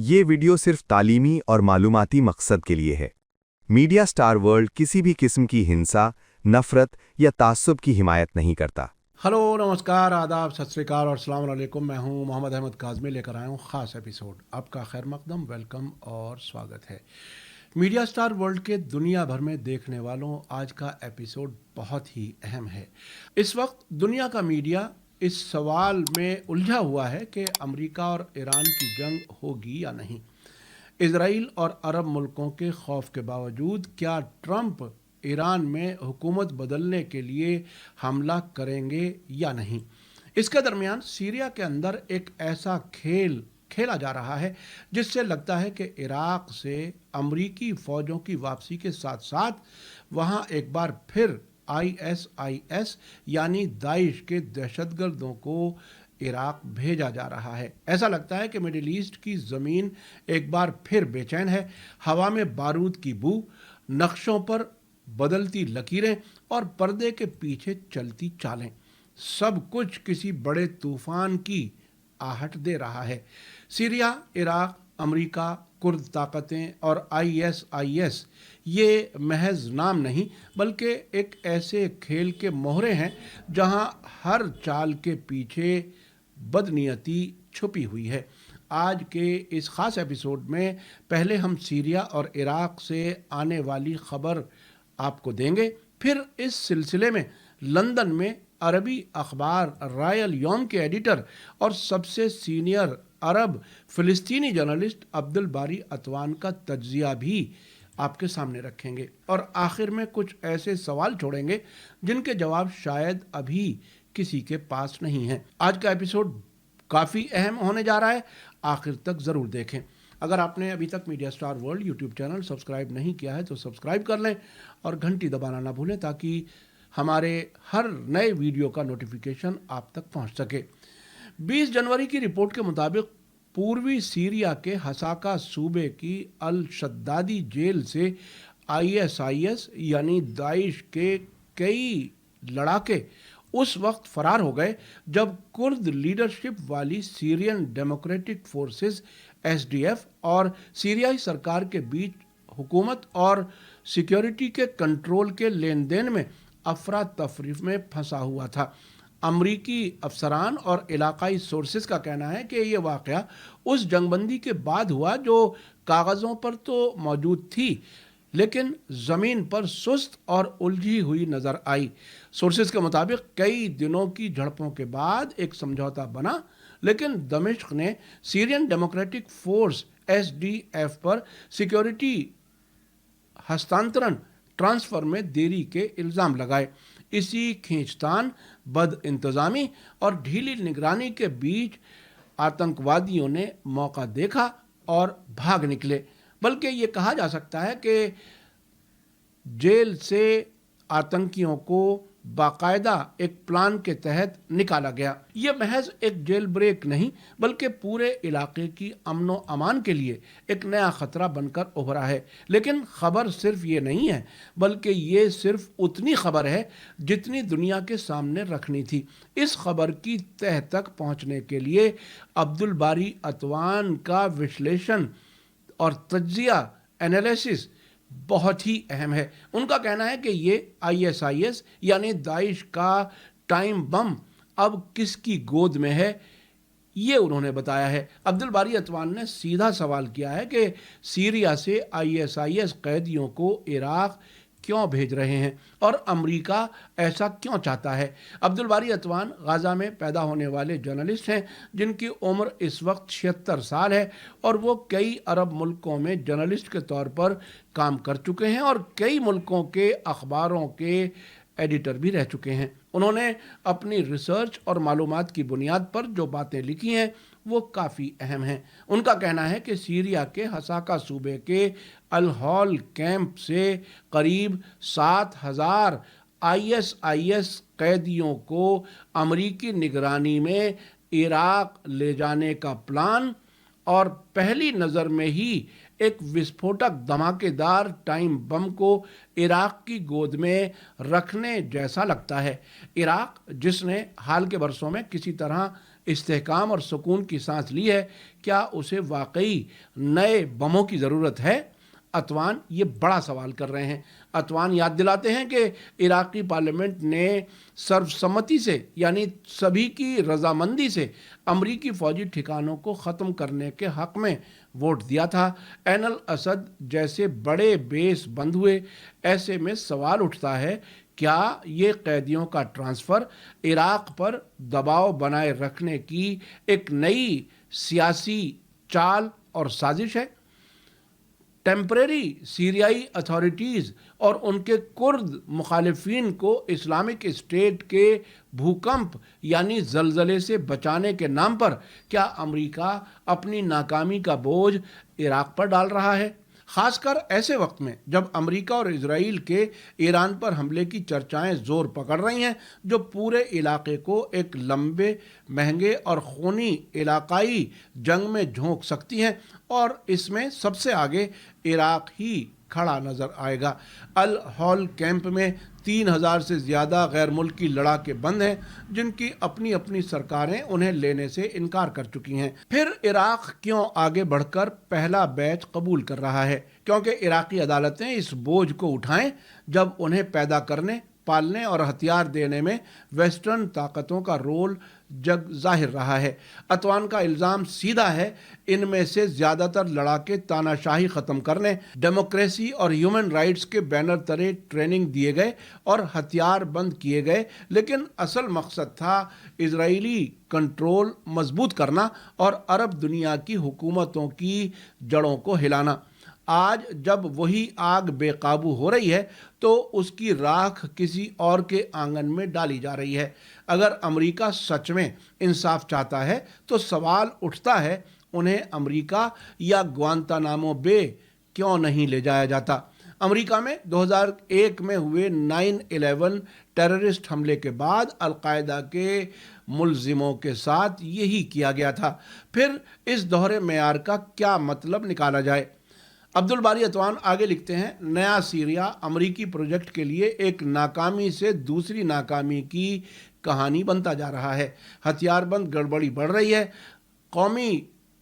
یہ ویڈیو صرف تعلیمی اور معلوماتی مقصد کے لیے ہے۔ میڈیا سٹار ورلڈ کسی بھی قسم کی ہنسا، نفرت یا تعصب کی حمایت نہیں کرتا۔ ہلو، نمسکار، آداب، ست سری اکال اور السلام علیکم۔ میں ہوں محمد احمد کاظمی، لے کر آیا ہوں خاص ایپیسوڈ۔ آپ کا خیر مقدم، ویلکم اور سواگت ہے۔ میڈیا سٹار ورلڈ کے دنیا بھر میں دیکھنے والوں، آج کا ایپیسوڈ بہت ہی اہم ہے۔ اس وقت دنیا کا میڈیا اس سوال میں الجھا ہوا ہے کہ امریکہ اور ایران کی جنگ ہوگی یا نہیں۔ اسرائیل اور عرب ملکوں کے خوف کے باوجود کیا ٹرمپ ایران میں حکومت بدلنے کے لیے حملہ کریں گے یا نہیں؟ اس کے درمیان سیریا کے اندر ایک ایسا کھیل کھیلا جا رہا ہے جس سے لگتا ہے کہ عراق سے امریکی فوجوں کی واپسی کے ساتھ ساتھ وہاں ایک بار پھر ISIS یعنی داعش کے دہشت گردوں کو عراق بھیجا جا رہا ہے۔ ایسا لگتا ہے کہ مڈل ایسٹ کی زمین ایک بار پھر بے چین ہے۔ ہوا میں بارود کی بو، نقشوں پر بدلتی لکیریں اور پردے کے پیچھے چلتی چالیں، سب کچھ کسی بڑے طوفان کی آہٹ دے رہا ہے۔ سیریا، عراق، امریکہ، کرد طاقتیں اور ISIS یہ محض نام نہیں بلکہ ایک ایسے کھیل کے مہرے ہیں جہاں ہر چال کے پیچھے بدنیتی چھپی ہوئی ہے۔ آج کے اس خاص ایپیسوڈ میں پہلے ہم سیریا اور عراق سے آنے والی خبر آپ کو دیں گے، پھر اس سلسلے میں لندن میں عربی اخبار رائل یوم کے ایڈیٹر اور سب سے سینئر عرب فلسطینی جرنلسٹ عبدالباری عطوان کا تجزیہ بھی آپ کے سامنے رکھیں گے، اور آخر میں کچھ ایسے سوال چھوڑیں گے جن کے جواب شاید ابھی کسی کے پاس نہیں ہیں۔ آج کا ایپیسوڈ کافی اہم ہونے جا رہا ہے، آخر تک ضرور دیکھیں۔ اگر آپ نے ابھی تک media star world YouTube channel subscribe نہیں کیا ہے تو سبسکرائب کر لیں اور گھنٹی دبانا نہ بھولیں تاکہ ہمارے ہر نئے ویڈیو کا نوٹیفیکیشن آپ تک پہنچ سکے۔ 20 جنوری کی رپورٹ کے مطابق پوروی سیریا کے حساکا صوبے کی الشدادی جیل سے ISIS یعنی داعش کے کئی لڑاکے اس وقت فرار ہو گئے جب کرد لیڈرشپ والی سیرین ڈیموکریٹک فورسز SDF اور سیریائی سرکار کے بیچ حکومت اور سیکیورٹی کے کنٹرول کے لین دین میں افراتفری میں پھنسا ہوا تھا۔ امریکی افسران اور علاقائی سورسز کا کہنا ہے کہ یہ واقعہ اس جنگ بندی کے بعد ہوا جو کاغذوں پر تو موجود تھی لیکن زمین پر سست اور الجھی ہوئی نظر آئی۔ سورسز کے مطابق کئی دنوں کی جھڑپوں کے بعد ایک سمجھوتا بنا، لیکن دمشق نے سیرین ڈیموکریٹک فورس SDF پر سیکیورٹی ہستانترن ٹرانسفر میں دیری کے الزام لگائے۔ اسی کھینچتان، بد انتظامی اور ڈھیلی نگرانی کے بیچ آتنکوادیوں نے موقع دیکھا اور بھاگ نکلے، بلکہ یہ کہا جا سکتا ہے کہ جیل سے آتنکیوں کو باقاعدہ ایک پلان کے تحت نکالا گیا۔ یہ محض ایک جیل بریک نہیں بلکہ پورے علاقے کی امن و امان کے لیے ایک نیا خطرہ بن کر ابھرا ہے۔ لیکن خبر صرف یہ نہیں ہے بلکہ یہ صرف اتنی خبر ہے جتنی دنیا کے سامنے رکھنی تھی۔ اس خبر کی تہ تک پہنچنے کے لیے عبدالباری عطوان کا وشلیشن اور تجزیہ انالیسس بہت ہی اہم ہے۔ ان کا کہنا ہے کہ یہ ISIS یعنی داعش کا ٹائم بم اب کس کی گود میں ہے، یہ انہوں نے بتایا ہے۔ عبدالباری عطوان نے سیدھا سوال کیا ہے کہ سیریا سے ISIS قیدیوں کو عراق کیوں بھیج رہے ہیں اور امریکہ ایسا کیوں چاہتا ہے۔ عبدالباری عطوان غزہ میں پیدا ہونے والے جرنلسٹ ہیں جن کی عمر اس وقت 76 سال ہے اور وہ کئی عرب ملکوں میں جرنلسٹ کے طور پر کام کر چکے ہیں اور کئی ملکوں کے اخباروں کے ایڈیٹر بھی رہ چکے ہیں۔ انہوں نے اپنی ریسرچ اور معلومات کی بنیاد پر جو باتیں لکھی ہیں وہ کافی اہم ہیں۔ ان کا کہنا ہے کہ سیریا کے حساکا صوبے کے الہول کیمپ سے قریب 7,000 ISIS قیدیوں کو امریکی نگرانی میں عراق لے جانے کا پلان اور پہلی نظر میں ہی ایک وسفوٹک دھماکے دار ٹائم بم کو عراق کی گود میں رکھنے جیسا لگتا ہے۔ عراق جس نے حال کے برسوں میں کسی طرح استحकाम और सुकून की सांस ली है, क्या उसे वाकई नए बमों की ज़रूरत है? अतवान ये बड़ा सवाल कर रहे हैं। अतवान याद दिलाते हैं कि इराक़ी पार्लियामेंट ने सर्वसम्मति से यानी सभी की रजामंदी से अमरीकी फ़ौजी ठिकानों को ख़त्म करने के हक़ में वोट दिया था। ऐन अल असद जैसे बड़े बेस बंद हुए। ऐसे में सवाल उठता है, क्या ये कैदियों का ट्रांसफ़र इराक़ पर दबाव बनाए रखने की एक नई सियासी चाल और साजिश है? टेम्परेरी सीरियाई अथॉरिटीज़ और उनके कुर्द मुखालिफिन को इस्लामिक स्टेट के भूकंप यानी जलजले से बचाने के नाम पर क्या अमेरिका अपनी नाकामी का बोझ इराक़ पर डाल रहा है? ख़ासकर ऐसे वक्त में जब अमेरिका और इजराइल के ईरान पर हमले की चर्चाएं ज़ोर पकड़ रही हैं, जो पूरे इलाके को एक लंबे, महंगे और खूनी इलाकाई जंग में झोंक सकती हैं, और इसमें सबसे आगे इराक़ ही खड़ा नज़र आएगा। अल हौल कैंप में 3000 से ज़्यादा गैर मुल्की लड़ाके बंद हैं, जिनकी अपनी अपनी सरकारें उन्हें लेने से इनकार कर चुकी हैं। फिर इराक़ क्यों आगे बढ़कर पहला बैच कबूल कर रहा है? क्योंकि इराक़ी अदालतें इस बोझ को उठाएं जब उन्हें पैदा करने, पालने और हथियार देने में वेस्टर्न ताकतों का रोल जग जाहिर रहा है। अतवान का इल्ज़ाम सीधा है, इनमें से ज़्यादातर लड़ाके तानाशाही ख़त्म करने, डेमोक्रेसी और ह्यूमन राइट्स के बैनर तले ट्रेनिंग दिए गए और हथियार बंद किए गए, लेकिन असल मकसद था इजरायली कंट्रोल मजबूत करना और अरब दुनिया की हुकूमतों की जड़ों को हिलाना। आज जब वही आग बेकाबू हो रही है तो उसकी राख किसी और के आंगन में डाली जा रही है। अगर अमेरिका सच में इंसाफ चाहता है तो सवाल उठता है, उन्हें अमेरिका या ग्वांतानामो बे क्यों नहीं ले जाया जाता? अमेरिका में 2001 में हुए 9/11 टेररिस्ट हमले के बाद अलकायदा के मुलजिमों के साथ यही किया गया था। फिर इस दोहरे मेयार का क्या मतलब निकाला जाए? अब्दुल बारी अतवान आगे लिखते हैं, नया सीरिया अमरीकी प्रोजेक्ट के लिए एक नाकामी से दूसरी नाकामी की कहानी बनता जा रहा है। हथियारबंद गड़बड़ी बढ़ रही है। कौमी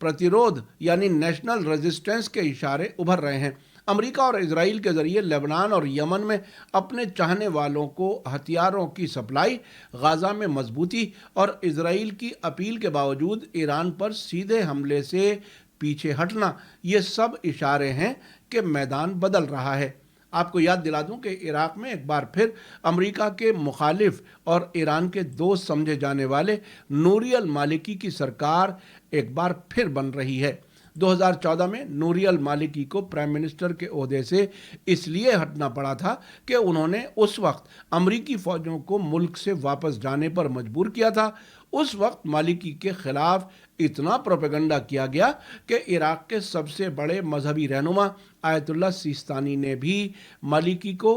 प्रतिरोध यानी नेशनल रेजिस्टेंस के इशारे उभर रहे हैं। अमेरिका और इजराइल के ज़रिए लेबनान और यमन में अपने चाहने वालों को हथियारों की सप्लाई, गाज़ा में मजबूती और इजराइल की अपील के बावजूद ईरान पर सीधे हमले से पीछे हटना, ये सब इशारे हैं कि मैदान बदल रहा है। आपको याद दिला दूं कि इराक़ में एक बार फिर अमेरिका के मुखालिफ और ईरान के दोस्त समझे जाने वाले नूरी अल मालिकी की सरकार एक बार फिर बन रही है। 2014 में नूरी अल मालिकी को प्राइम मिनिस्टर के ओहदे से इसलिए हटना पड़ा था कि उन्होंने उस वक्त अमरीकी फ़ौजों को मुल्क से वापस जाने पर मजबूर किया था। उस वक्त मालिकी के ख़िलाफ़ इतना प्रोपेगेंडा किया गया कि इराक़ के सबसे बड़े मजहबी रहनुमा आयतुल्लाह सिस्तानी ने भी मालिकी को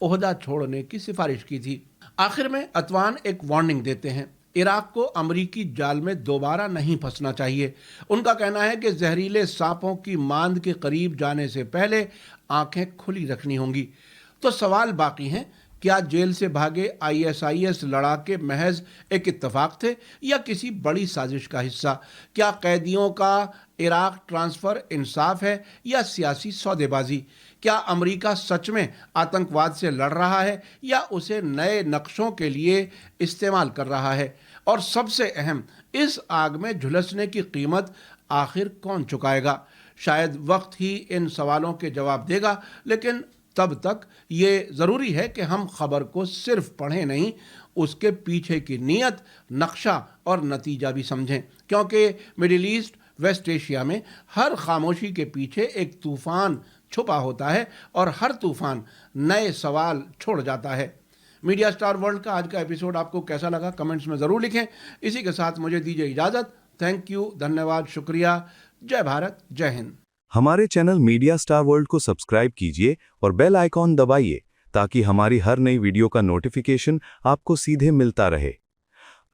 ओहदा छोड़ने की सिफारिश की थी। आखिर में अतवान एक वार्निंग देते हैं, इराक़ को अमरीकी जाल में दोबारा नहीं फंसना चाहिए। उनका कहना है कि जहरीले सांपों की मांद के करीब जाने से पहले आंखें खुली रखनी होंगी। तो सवाल बाकी हैं, क्या जेल से भागे ISIS लड़ाके महज एक इत्तेफाक थे या किसी बड़ी साजिश का हिस्सा? क्या कैदियों का इराक़ ट्रांसफ़र इंसाफ है या सियासी सौदेबाजी? क्या अमेरिका सच में आतंकवाद से लड़ रहा है या उसे नए नक्शों के लिए इस्तेमाल कर रहा है? और सबसे अहम, इस आग में झुलसने की कीमत आखिर कौन चुकाएगा? शायद वक्त ही इन सवालों के जवाब देगा, लेकिन तब तक ये ज़रूरी है कि हम खबर को सिर्फ पढ़ें नहीं, उसके पीछे की नीयत, नक्शा और नतीजा भी समझें, क्योंकि मिडिल ईस्ट, वेस्ट एशिया में हर खामोशी के पीछे एक तूफ़ान छुपा होता है और हर तूफ़ान नए सवाल छोड़ जाता है। मीडिया स्टार वर्ल्ड का आज का एपिसोड आपको कैसा लगा कमेंट्स में ज़रूर लिखें। इसी के साथ मुझे दीजिए इजाज़त। थैंक यू, धन्यवाद, शुक्रिया। जय भारत, जय हिंद। हमारे चैनल मीडिया स्टार वर्ल्ड को सब्सक्राइब कीजिए और बेल आइकॉन दबाइए ताकि हमारी हर नई वीडियो का नोटिफिकेशन आपको सीधे मिलता रहे।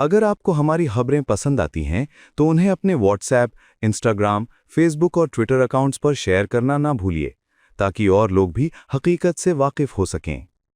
अगर आपको हमारी खबरें पसंद आती हैं तो उन्हें अपने व्हाट्सएप, इंस्टाग्राम, फेसबुक और ट्विटर अकाउंट्स पर शेयर करना ना भूलिए ताकि और लोग भी हकीकत से वाकिफ हो सकें।